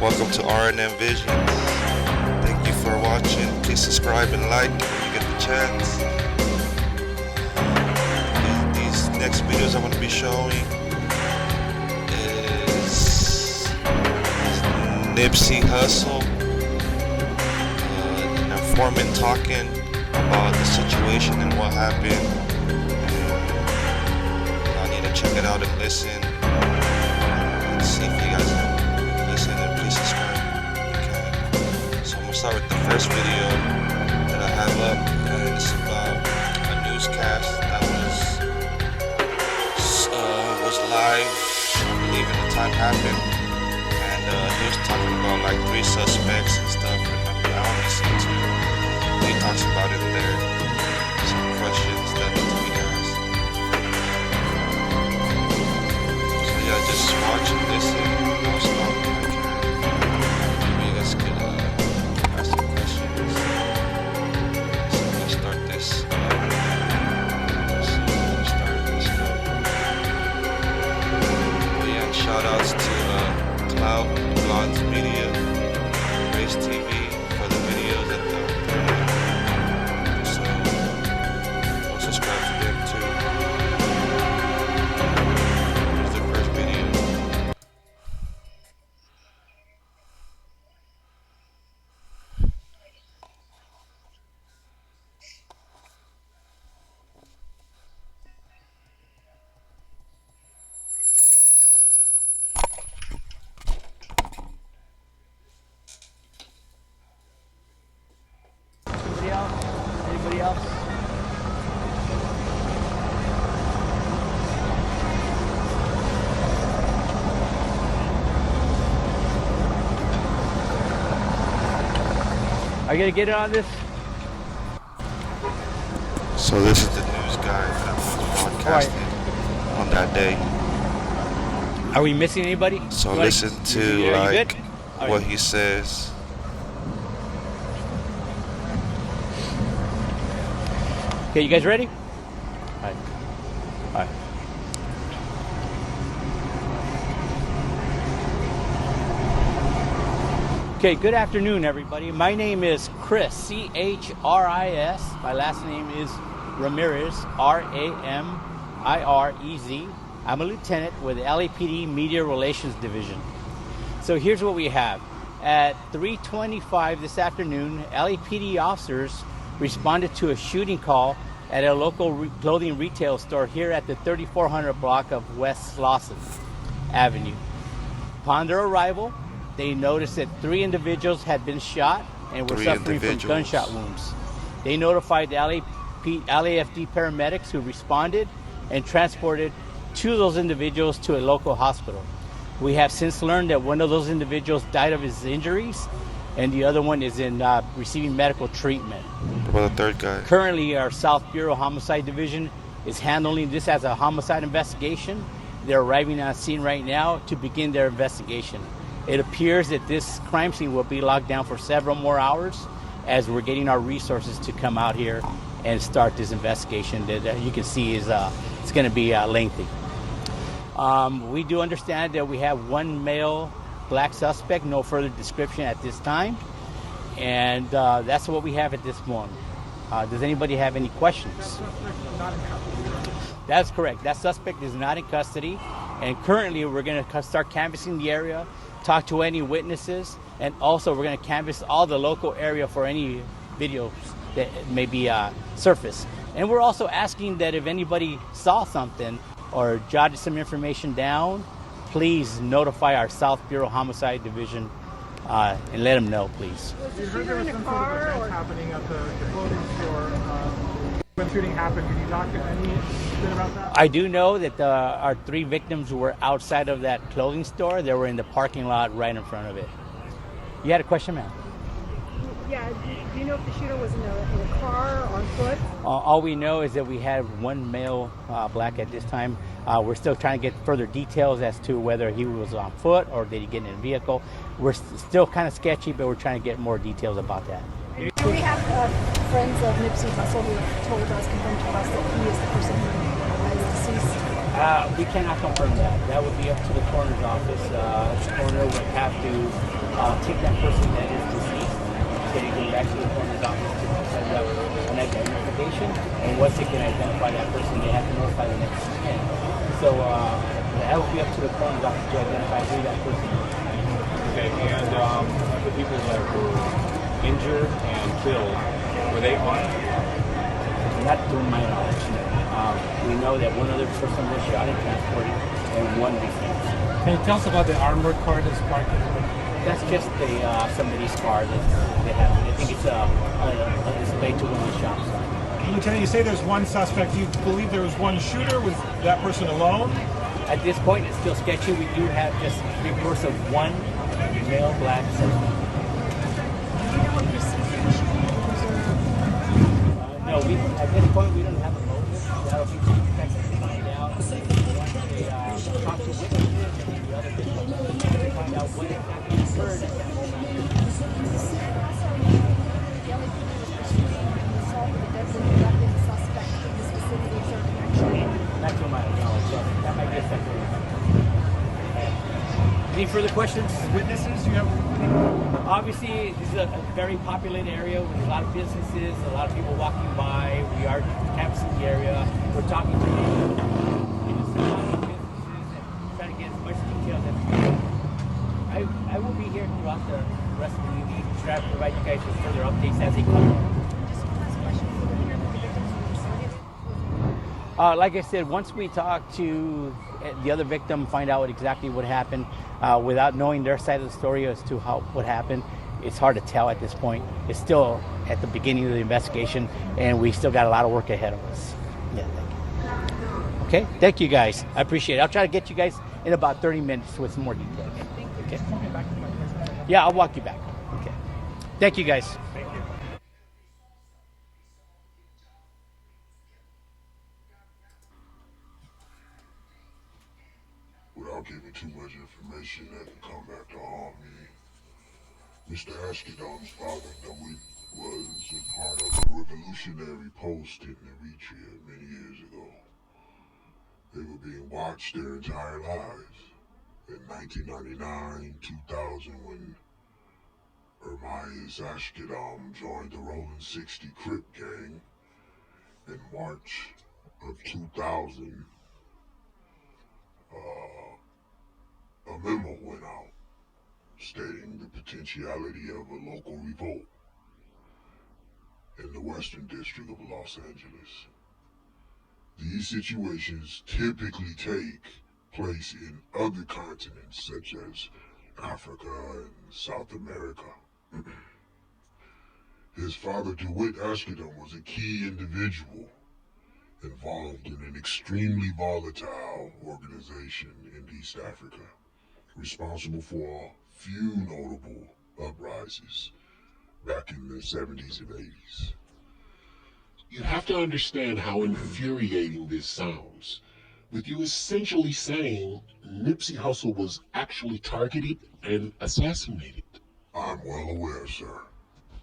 Welcome to R&M Visions. Thank you for watching. Please subscribe and like when you get the chance. These next videos I'm going to be showing is Nipsey Hussle, an informant talking about the situation and what happened. I need to check it out and listen. Let's see if you guys listen and please subscribe if you can. So I'm gonna start with the first video that I have up, and it's about a newscast that was live, I believe, at the time happened, and he was talking about like 3 suspects and stuff, and I only seen 2. He talks about it there. Some questions that need to be asked. So yeah, just watch and listen. I'll stop when I can. Maybe you guys could ask some questions. So let's start this. Let's go. Oh yeah, and shout outs to CLOUTGODSMEDIA, Race TV for the videos that they're putting. So go subscribe to them too. Here's the first video. Anybody else? Are you gonna get it on this? So this is the news guy that was broadcasted on that day. Are we missing anybody? So You listen like- to you like good? what he says. Okay, you guys ready? All right. All right. Okay, good afternoon, everybody. My name is Chris, C-H-R-I-S. My last name is Ramirez, R-A-M-I-R-E-Z. I'm a lieutenant with the LAPD Media Relations Division. So here's what we have. At 3:25 this afternoon, LAPD officers responded to a shooting call at a local clothing retail store here at the 3400 block of West Slauson Avenue. Upon their arrival, they noticed that 3 individuals had been shot and were suffering from gunshot wounds. They notified the LAFD paramedics, who responded and transported 2 of those individuals to a local hospital. We have since learned that one of those individuals died of his injuries, and the other one is in receiving medical treatment. What about the third guy? Currently, our South Bureau Homicide Division is handling this as a homicide investigation. They're arriving on scene right now to begin their investigation. It appears that this crime scene will be locked down for several more hours as we're getting our resources to come out here and start this investigation that you can see is it's going to be lengthy. We do understand that we have 1 male black suspect, no further description at this time, and that's what we have at this moment. Does anybody have any questions? That's correct. That suspect is not in custody, and currently we're going to start canvassing the area, talk to any witnesses, and also we're going to canvass all the local area for any videos that may be surfaced. And we're also asking that if anybody saw something or jotted some information down, please notify our South Bureau Homicide Division and let them know, please. Was the shooter in a car or happening at the clothing store when the shooting happened? Can you talk to anything about that? I do know that our 3 victims were outside of that clothing store. They were in the parking lot right in front of it. You had a question, ma'am? Yeah, do you know if the shooter was in a car, on foot? All we know is that we had 1 male black at this time. We're still trying to get further details as to whether he was on foot or did he get in a vehicle. We're still kind of sketchy, but we're trying to get more details about that. Do we have friends of Nipsey Hussle who have told us, confirmed to us, that he is the person who is deceased? We cannot confirm that. That would be up to the coroner's office. The coroner would have to take that person that is deceased, take him back to the coroner's office to set up an identification. And once they can identify that person, they have to notify the next of kin. So that would be up to the coroner's office to identify who that person is. Okay, and the people that were injured and killed, were they armed? Not to my knowledge. We know that one other person was shot and transported, and one deceased. Can you tell us about the armored car that's parked? That's just somebody's car that they have. I think it's a display to one of the shops. Lieutenant, you say there's one suspect. Do you believe there was one shooter? Was that person alone? At this point, it's still sketchy. We do have just reports of one male black suspect. No, at this point we don't have a motive. That'll be expected to find out once they talk to witnesses and the other victims to find out what exactly occurred at that moment. Not to my knowledge, so that might be a separate. Any further questions? Witnesses? You have? Obviously, this is a very populated area with a lot of businesses, a lot of people walking by. We are canvassing the area. We're talking to people. Just a lot of businesses and trying to get as much details as we can. I will be here throughout the rest of the evening to try to provide you guys with further updates as they come. Like I said, once we talk to the other victim, find out exactly what happened, without knowing their side of the story as to what happened, it's hard to tell at this point. It's still at the beginning of the investigation, and we still got a lot of work ahead of us. Yeah, thank you. Okay, thank you guys. I appreciate it. I'll try to get you guys in about 30 minutes with some more details. Okay. Yeah, I'll walk you back. Okay. Thank you guys. Without giving too much information that can come back to harm me, Mr. Ashkedom's father, Dawit, was a part of a revolutionary post in Eritrea many years ago. They were being watched their entire lives. In 1999, 2000, when Ermias Ashkedom joined the Rolling 60 Crip gang, in March of 2000, a memo went out stating the potentiality of a local revolt in the Western District of Los Angeles. These situations typically take place in other continents such as Africa and South America. His father, DeWitt Ashkedom, was a key individual involved in an extremely volatile organization in East Africa, responsible for a few notable uprisings back in the 70s and 80s. You have to understand how infuriating this sounds, with you essentially saying Nipsey Hussle was actually targeted and assassinated. I'm well aware, sir.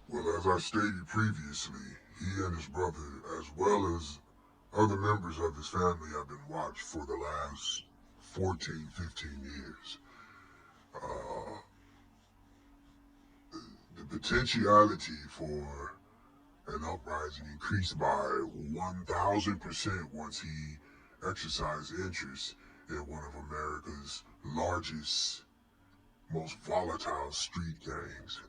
Well, as I stated previously, he and his brother, as well as other members of his family, have been watched for the last 14, 15 years. The potentiality for an uprising increased by 1,000% once he exercised interest in one of America's largest, most volatile street gangs.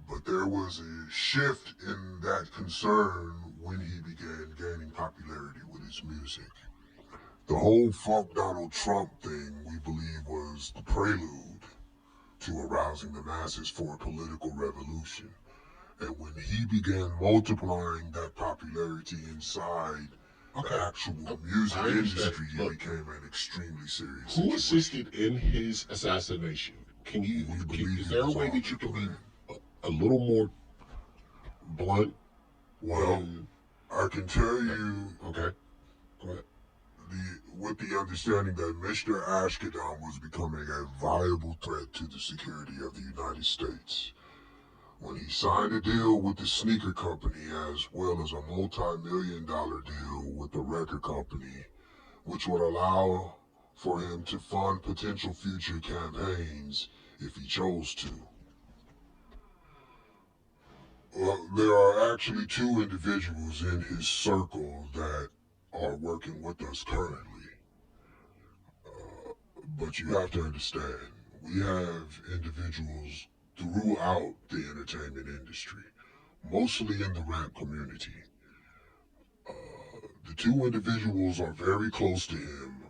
But there was a shift in that concern when he began gaining popularity with his music. The whole fuck Donald Trump thing, we believe, was the prelude to arousing the masses for a political revolution. And when he began multiplying that popularity inside the actual music industry, it became an extremely serious Who situation. assisted in his assassination? Is there a way that you can be a little more blunt? Well, I can tell you, Okay, go ahead. with the understanding that Mr. Ashkedom was becoming a viable threat to the security of the United States. when he signed a deal with the sneaker company as well as a multi-million-dollar deal with the record company, which would allow for him to fund potential future campaigns if he chose to. Well, there are actually two individuals in his circle that are working with us currently. But you have to understand, we have individuals throughout the entertainment industry, mostly in the rap community. The two individuals are very close to him.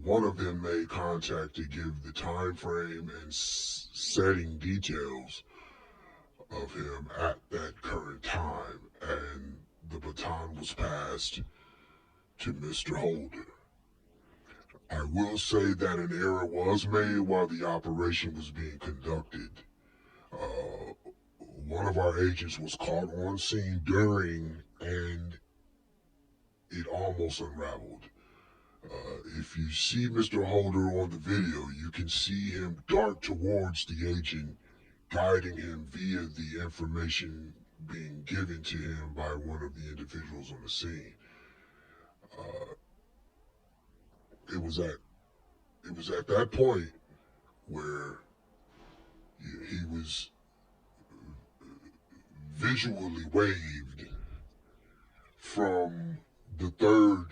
One of them made contact to give the time frame and setting details of him at that current time, and the baton was passed to Mr. Holder. I will say that an error was made while the operation was being conducted. One of our agents was caught on scene during, and it almost unraveled. If you see Mr. Holder on the video, you can see him dart towards the agent, guiding him via the information being given to him by one of the individuals on the scene. It was at that point where he was visually waved from the third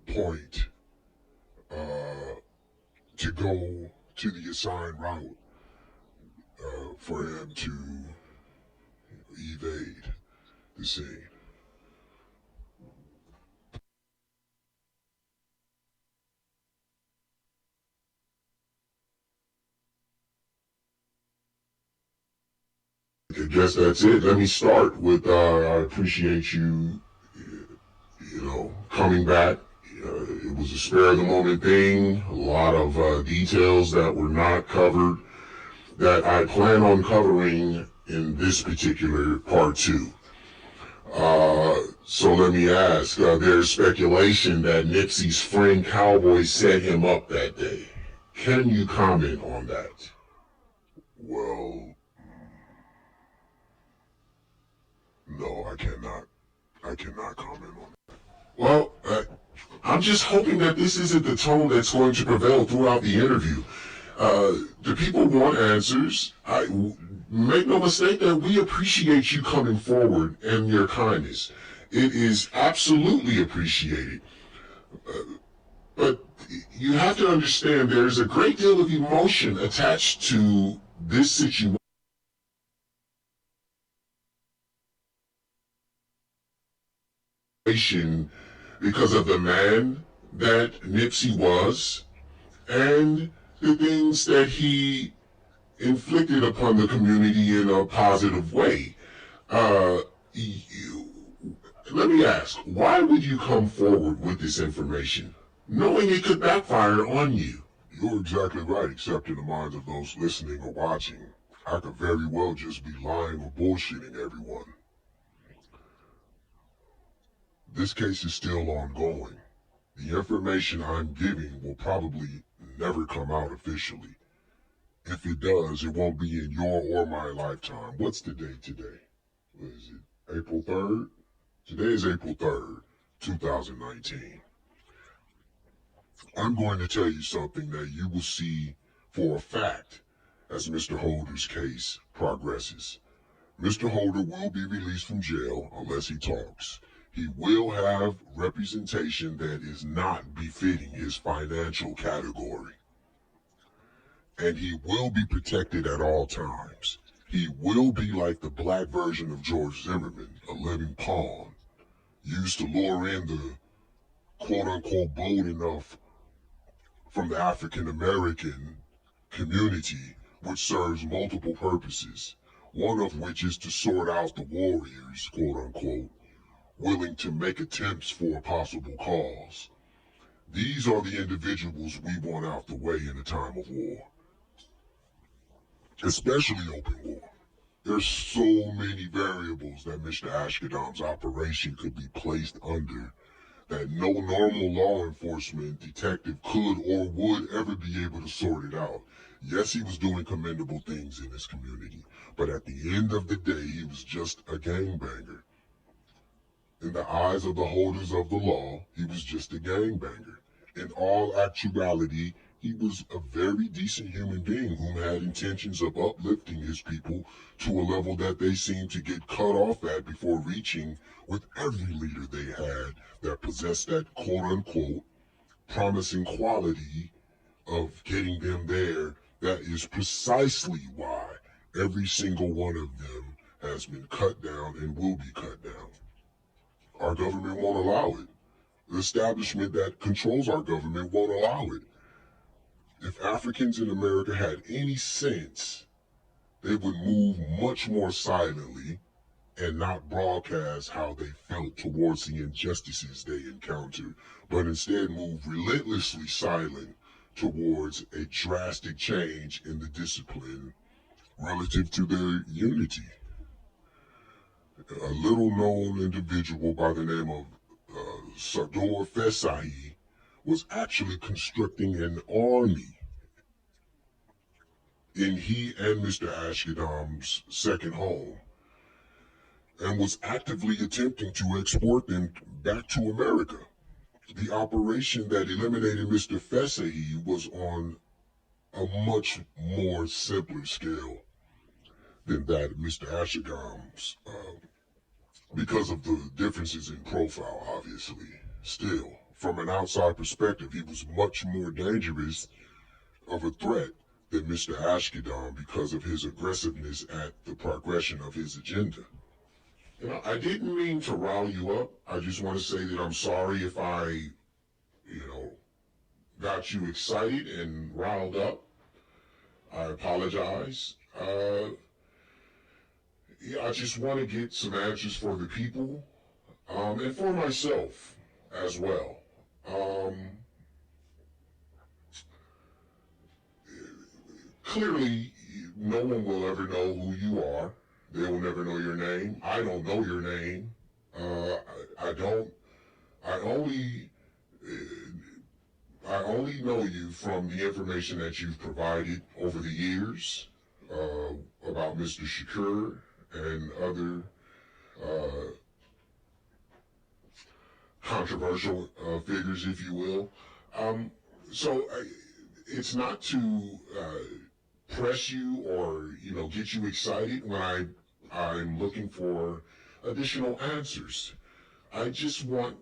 point to go to the assigned route for him to evade the scene. I guess that's it. Let me start with I appreciate you, coming back. It was a spare of the moment thing. A lot of details that were not covered that I plan on covering in this particular part 2. So let me ask, there's speculation that Nipsey's friend Cowboy set him up that day. Can you comment on that? Well, no, I cannot. I cannot comment on that. Well, I'm just hoping that this isn't the tone that's going to prevail throughout the interview. The people want answers. Make no mistake that we appreciate you coming forward and your kindness. It is absolutely appreciated. But you have to understand there's a great deal of emotion attached to this situation. Because of the man that Nipsey was and the things that he inflicted upon the community in a positive way. Let me ask, why would you come forward with this information, knowing it could backfire on you? You're exactly right, except in the minds of those listening or watching. I could very well just be lying or bullshitting everyone. This case is still ongoing. The information I'm giving will probably never come out officially. If it does, it won't be in your or my lifetime. What's the date today? What is it? April 3rd? Today is April 3rd, 2019. I'm going to tell you something that you will see for a fact as Mr. Holder's case progresses. Mr. Holder will be released from jail unless he talks. He will have representation that is not befitting his financial category. And he will be protected at all times. He will be like the black version of George Zimmerman, a living pawn, used to lure in the quote-unquote bold enough from the African American community, which serves multiple purposes, one of which is to sort out the warriors, quote-unquote, willing to make attempts for a possible cause. These are the individuals we want out the way in a time of war. Especially open war. There's so many variables that Mr. Ashkedom's operation could be placed under that no normal law enforcement detective could or would ever be able to sort it out. Yes, he was doing commendable things in his community, but at the end of the day, he was just a gangbanger. In the eyes of the holders of the law, he was just a gangbanger. In all actuality, he was a very decent human being who had intentions of uplifting his people to a level that they seemed to get cut off at before reaching with every leader they had that possessed that quote-unquote promising quality of getting them there. That is precisely why every single one of them has been cut down and will be cut down. Our government won't allow it. The establishment that controls our government won't allow it. If Africans in America had any sense, they would move much more silently and not broadcast how they felt towards the injustices they encountered, but instead move relentlessly silent towards a drastic change in the discipline relative to their unity. A little-known individual by the name of Sador Fesai was actually constructing an army in he and Mr. Ashkedam's second home, and was actively attempting to export them back to America. The operation that eliminated Mr. Fesai was on a much more simpler scale than that of Mr. Ashkedam's, because of the differences in profile, obviously. Still, from an outside perspective, he was much more dangerous of a threat than Mr. Ashkedam because of his aggressiveness at the progression of his agenda. You know, I didn't mean to rile you up. I just want to say that I'm sorry if I, got you excited and riled up. I apologize. I just want to get some answers for the people, and for myself as well. Clearly, no one will ever know who you are. They will never know your name. I don't know your name. I only know you from the information that you've provided over the years about Mr. Shakur and other controversial figures, if you will. It's not to press you or get you excited when I'm looking for additional answers. I just want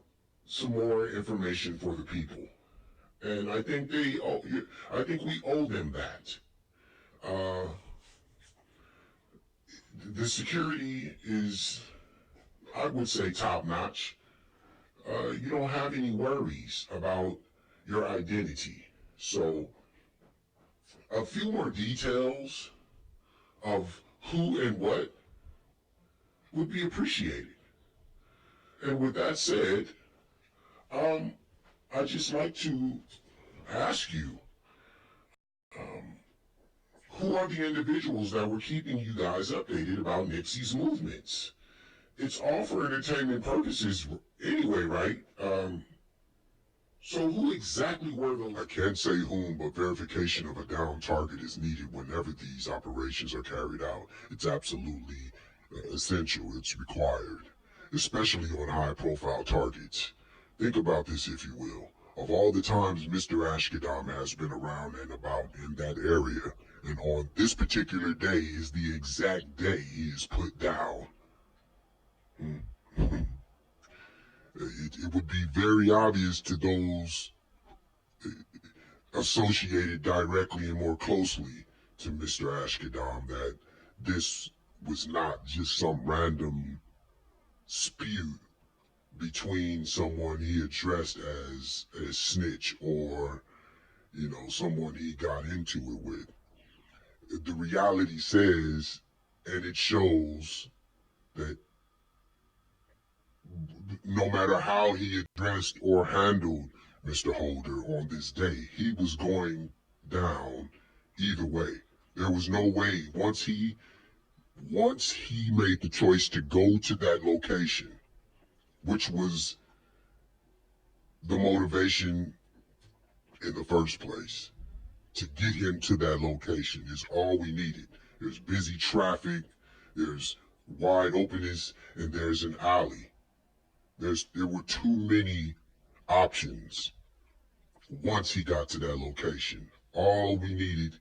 some more information for the people, and I think we owe them that. The security is, I would say, top notch. You don't have any worries about your identity. So a few more details of who and what would be appreciated. And with that said, I'd just like to ask you, who are the individuals that were keeping you guys updated about Nipsey's movements? It's all for entertainment purposes anyway, right? So who exactly were the... I can't say whom, but verification of a down target is needed whenever these operations are carried out. It's absolutely essential. It's required, especially on high-profile targets. Think about this, if you will. Of all the times Mr. Ashkedam has been around and about in that area, and on this particular day is the exact day he is put down. It would be very obvious to those associated directly and more closely to Mr. Ashkedam that this was not just some random spew between someone he addressed as a snitch or, someone he got into it with. The reality says, and it shows, that no matter how he addressed or handled Mr. Holder on this day, he was going down either way. There was no way. Once he made the choice to go to that location, which was the motivation in the first place. To get him to that location is all we needed. There's busy traffic, there's wide openness, and there's an alley. There were too many options once he got to that location. All we needed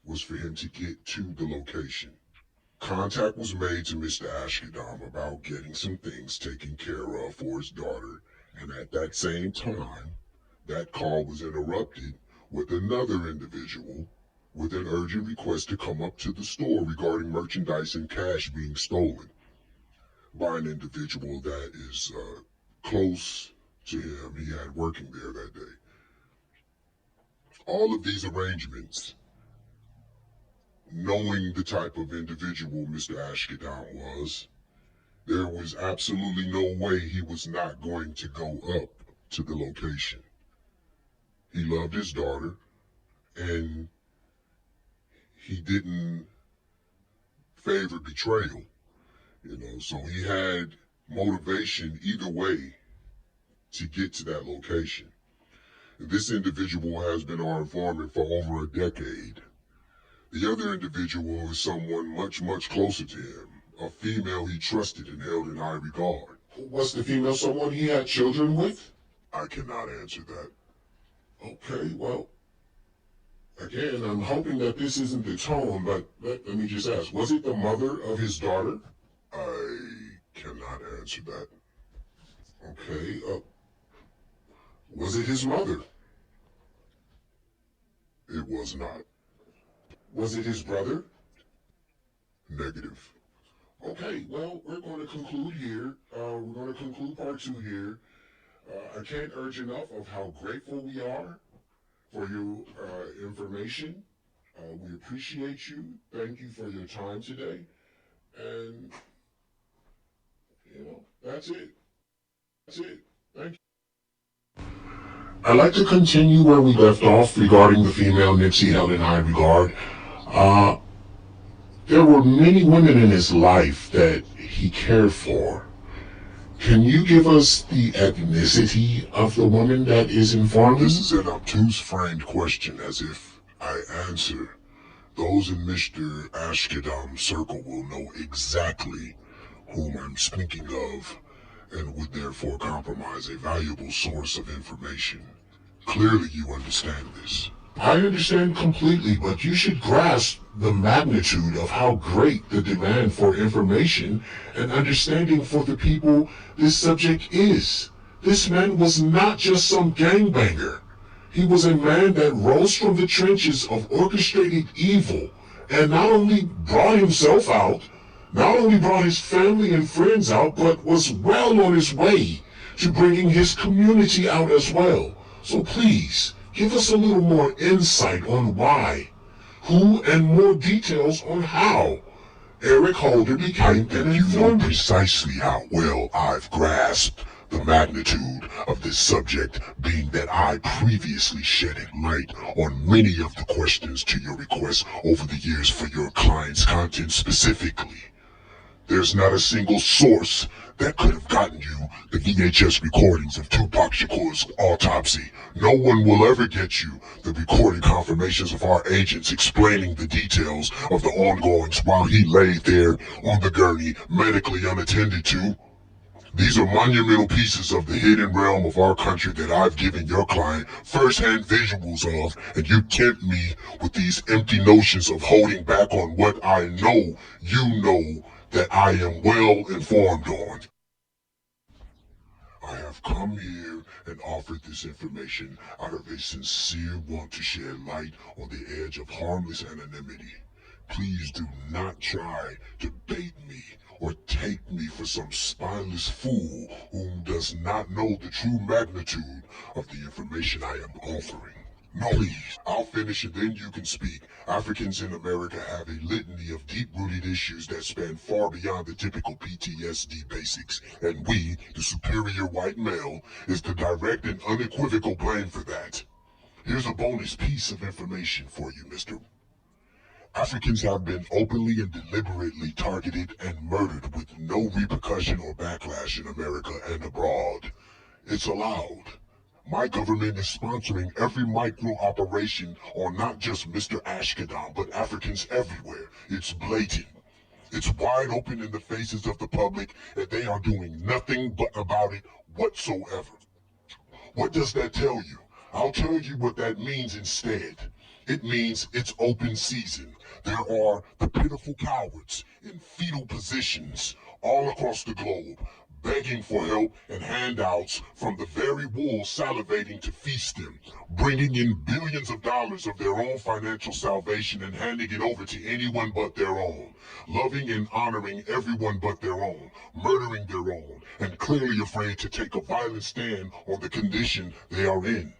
was for him to get to the location. Contact was made to Mr. Ashkadam about getting some things taken care of for his daughter, and at that same time, that call was interrupted with another individual with an urgent request to come up to the store regarding merchandise and cash being stolen by an individual that is close to him. He had working there that day. All of these arrangements, knowing the type of individual Mr. Ashkadam was, there was absolutely no way he was not going to go up to the location. He loved his daughter, and he didn't favor betrayal, so he had motivation either way to get to that location. This individual has been our informant for over a decade. The other individual is someone much, much closer to him, a female he trusted and held in high regard. Was the female someone he had children with? I cannot answer that. Okay, well, again, I'm hoping that this isn't the tone, but let me just ask, was it the mother of his daughter? I cannot answer that. Okay, was it his mother? It was not. Was it his brother? Negative. Okay, well, we're going to conclude here. We're going to conclude part 2 here. I can't urge enough of how grateful we are for your information. We appreciate you. Thank you for your time today. And, that's it. That's it. Thank you. I'd like to continue where we left off regarding the female Nipsey held in high regard. There were many women in his life that he cared for. Can you give us the ethnicity of the woman that is informed? This is an obtuse framed question, as if I answer. Those in Mr. Ashkadam's circle will know exactly whom I'm speaking of, and would therefore compromise a valuable source of information. Clearly you understand this. I understand completely, but you should grasp the magnitude of how great the demand for information and understanding for the people this subject is. This man was not just some gangbanger. He was a man that rose from the trenches of orchestrated evil and not only brought himself out, not only brought his family and friends out, but was well on his way to bringing his community out as well. So please, give us a little more insight on why, who, and more details on how Eric Holder became an You know informant. precisely how well I've grasped the magnitude of this subject, being that I previously shedded light on many of the questions to your requests over the years for your client's content specifically. There's not a single source that could have gotten you the VHS recordings of Tupac Shakur's autopsy. No one will ever get you the recorded confirmations of our agents explaining the details of the ongoings while he lay there on the gurney, medically unattended to. These are monumental pieces of the hidden realm of our country that I've given your client first-hand visuals of, and you tempt me with these empty notions of holding back on what I know you know that I am well informed on. I have come here and offered this information out of a sincere want to shed light on the edge of harmless anonymity. Please do not try to bait me or take me for some spineless fool whom does not know the true magnitude of the information I am offering. No, please, I'll finish and then you can speak. Africans in America have a litany of deep-rooted issues that span far beyond the typical PTSD basics, and we, the superior white male, is the direct and unequivocal blame for that. Here's a bonus piece of information for you, mister. Africans have been openly and deliberately targeted and murdered with no repercussion or backlash in America and abroad. It's allowed. My government is sponsoring every micro operation on not just Mr. Ashkedon, but Africans everywhere. It's blatant. It's wide open in the faces of the public, and they are doing nothing but about it whatsoever. What does that tell you? I'll tell you what that means instead. It means it's open season. There are the pitiful cowards in fetal positions all across the globe, begging for help and handouts from the very wolves salivating to feast them, bringing in billions of dollars of their own financial salvation and handing it over to anyone but their own, loving and honoring everyone but their own, murdering their own, and clearly afraid to take a violent stand on the condition they are in.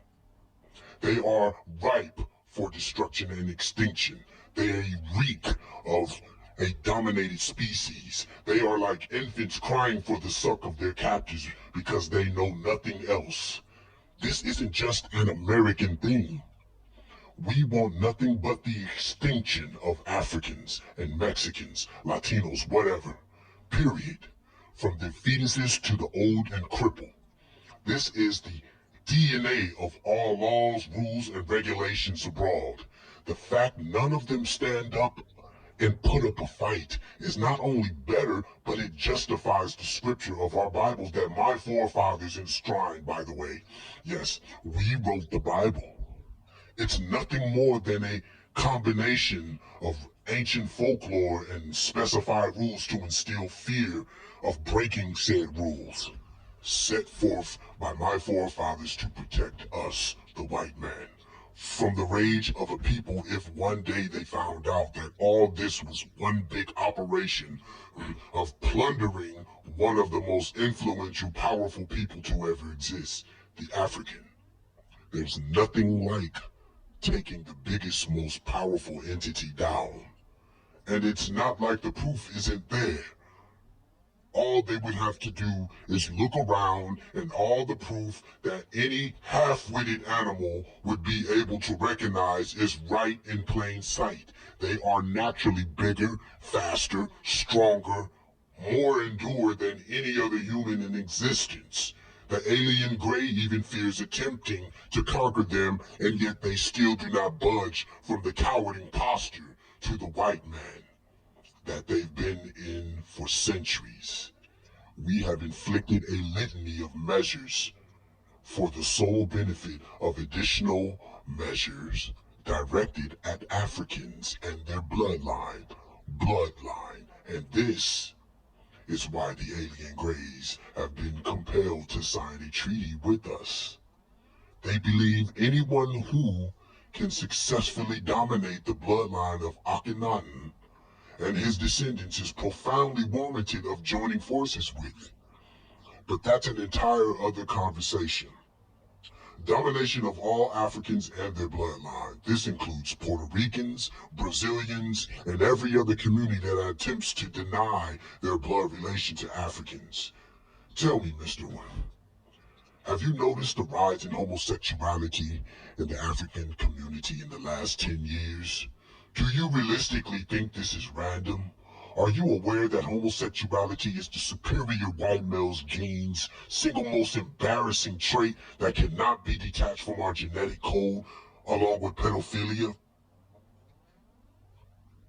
They are ripe for destruction and extinction. They reek of a dominated species. They are like infants crying for the suck of their captors because they know nothing else. This isn't just an American thing. We want nothing but the extinction of Africans and Mexicans, Latinos, whatever. Period. From the fetuses to the old and crippled. This is the DNA of all laws, rules, and regulations abroad. The fact none of them stand up and put up a fight is not only better, but it justifies the scripture of our Bibles that my forefathers enshrined, by the way. Yes, we wrote the Bible. It's nothing more than a combination of ancient folklore and specified rules to instill fear of breaking said rules, set forth by my forefathers to protect us, the white man, from the rage of a people if one day they found out that all this was one big operation of plundering one of the most influential, powerful people to ever exist, the African. There's nothing like taking the biggest, most powerful entity down. And it's not like the proof isn't there. All they would have to do is look around, and all the proof that any half-witted animal would be able to recognize is right in plain sight. They are naturally bigger, faster, stronger, more endured than any other human in existence. The alien gray even fears attempting to conquer them, and yet they still do not budge from the cowarding posture to the white man that they've been in for centuries. We have inflicted a litany of measures for the sole benefit of additional measures directed at Africans and their bloodline. And this is why the alien Greys have been compelled to sign a treaty with us. They believe anyone who can successfully dominate the bloodline of Akhenaten and his descendants is profoundly warranted of joining forces with. But that's an entire other conversation. Domination of all Africans and their bloodline. This includes Puerto Ricans, Brazilians, and every other community that attempts to deny their blood relation to Africans. Tell me, Mr. One, have you noticed the rise in homosexuality in the African community in the last 10 years? Do you realistically think this is random? Are you aware that homosexuality is the superior white male's genes, single most embarrassing trait that cannot be detached from our genetic code, along with pedophilia?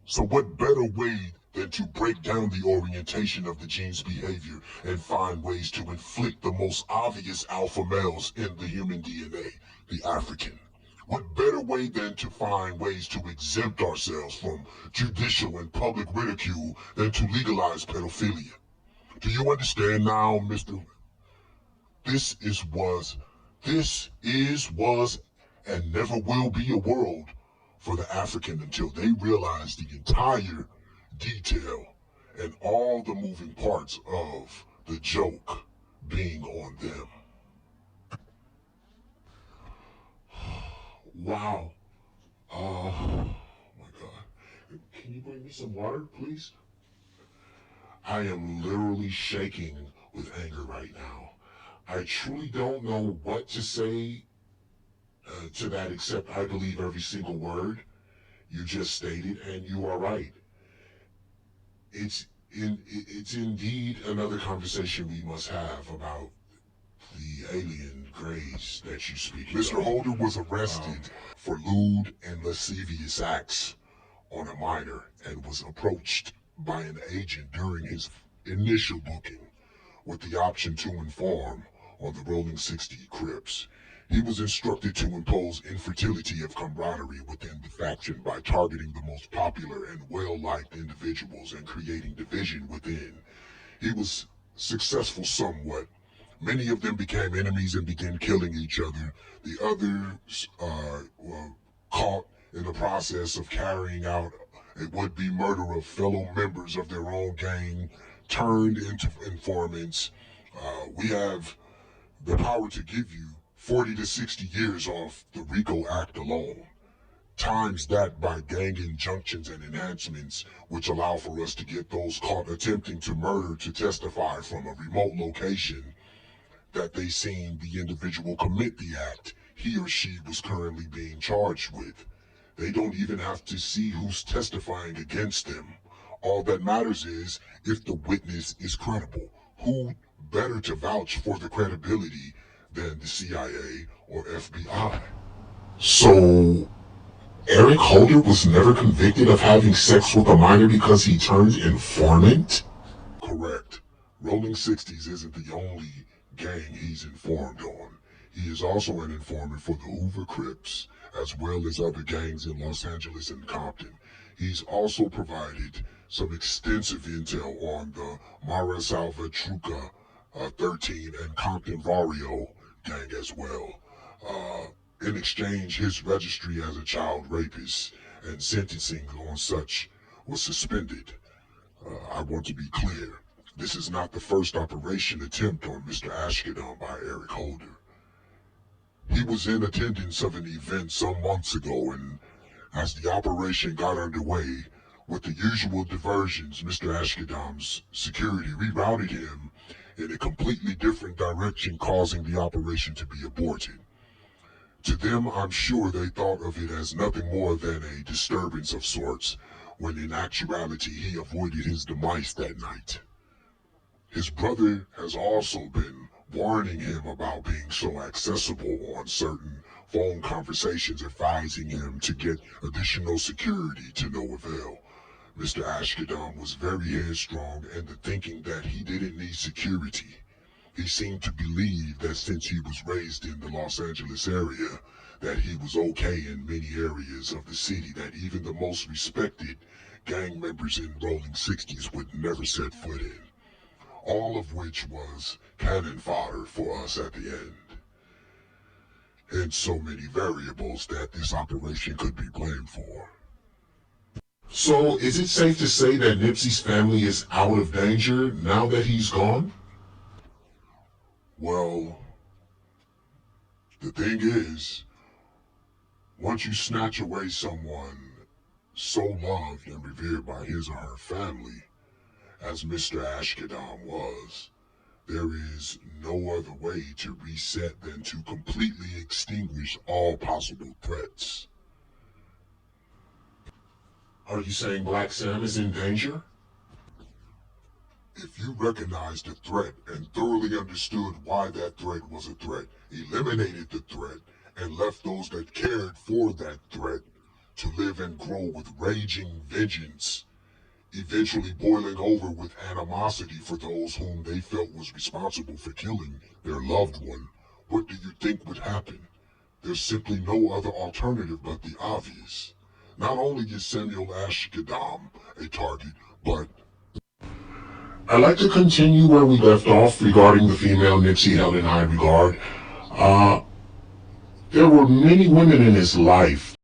So what better way than to break down the orientation of the gene's behavior and find ways to inflict the most obvious alpha males in the human DNA, the African? What better way than to find ways to exempt ourselves from judicial and public ridicule than to legalize pedophilia? Do you understand now, Mr.? This was, and never will be a world for the African until they realize the entire detail and all the moving parts of the joke being on them. Wow. Oh my God. Can you bring me some water, please? I am literally shaking with anger right now. I truly don't know what to say to that except I believe every single word you just stated, and you are right. It's indeed another conversation we must have about the alien grays that you speak of. Mr. Holder was arrested for lewd and lascivious acts on a minor and was approached by an agent during his initial booking with the option to inform on the Rolling 60 Crips. He was instructed to impose infertility of camaraderie within the faction by targeting the most popular and well-liked individuals and creating division within. He was successful somewhat. Many of them became enemies and began killing each other. The others were caught in the process of carrying out a would-be murder of fellow members of their own gang, turned into informants. We have the power to give you 40 to 60 years off the RICO Act alone. Times that by gang injunctions and enhancements, which allow for us to get those caught attempting to murder to testify from a remote location that they seen the individual commit the act he or she was currently being charged with. They don't even have to see who's testifying against them. All that matters is if the witness is credible. Who better to vouch for the credibility than the CIA or FBI? So, Eric Holder was never convicted of having sex with a minor because he turned informant? Correct. Rolling 60s isn't the only gang he's informed on. He is also an informant for the Hoover Crips, as well as other gangs in Los Angeles and Compton. He's also provided some extensive intel on the Mara Salvatrucha 13 and Compton Vario gang as well. In exchange, his registry as a child rapist and sentencing on such was suspended. I want to be clear, this is not the first operation attempt on Mr. Ashkedon by Eric Holder. He was in attendance of an event some months ago, and as the operation got underway, with the usual diversions, Mr. Ashkedon's security rerouted him in a completely different direction, causing the operation to be aborted. To them, I'm sure they thought of it as nothing more than a disturbance of sorts, when in actuality he avoided his demise that night. His brother has also been warning him about being so accessible on certain phone conversations, advising him to get additional security to no avail. Mr. Ashkedon was very headstrong in the thinking that he didn't need security. He seemed to believe that since he was raised in the Los Angeles area, that he was okay in many areas of the city that even the most respected gang members in Rolling 60s would never set foot in. All of which was cannon fodder for us at the end. And so many variables that this operation could be blamed for. So, is it safe to say that Nipsey's family is out of danger now that he's gone? Well, the thing is, once you snatch away someone so loved and revered by his or her family, as Mr. Ashkedon was, there is no other way to reset than to completely extinguish all possible threats. Are you saying Black Sam is in danger? If you recognized the threat and thoroughly understood why that threat was a threat, eliminated the threat, and left those that cared for that threat to live and grow with raging vengeance, eventually boiling over with animosity for those whom they felt was responsible for killing their loved one, what do you think would happen? There's simply no other alternative but the obvious. Not only is Samuel Ashkedon a target, but... I'd like to continue where we left off regarding the female Nipsey held in high regard. There were many women in his life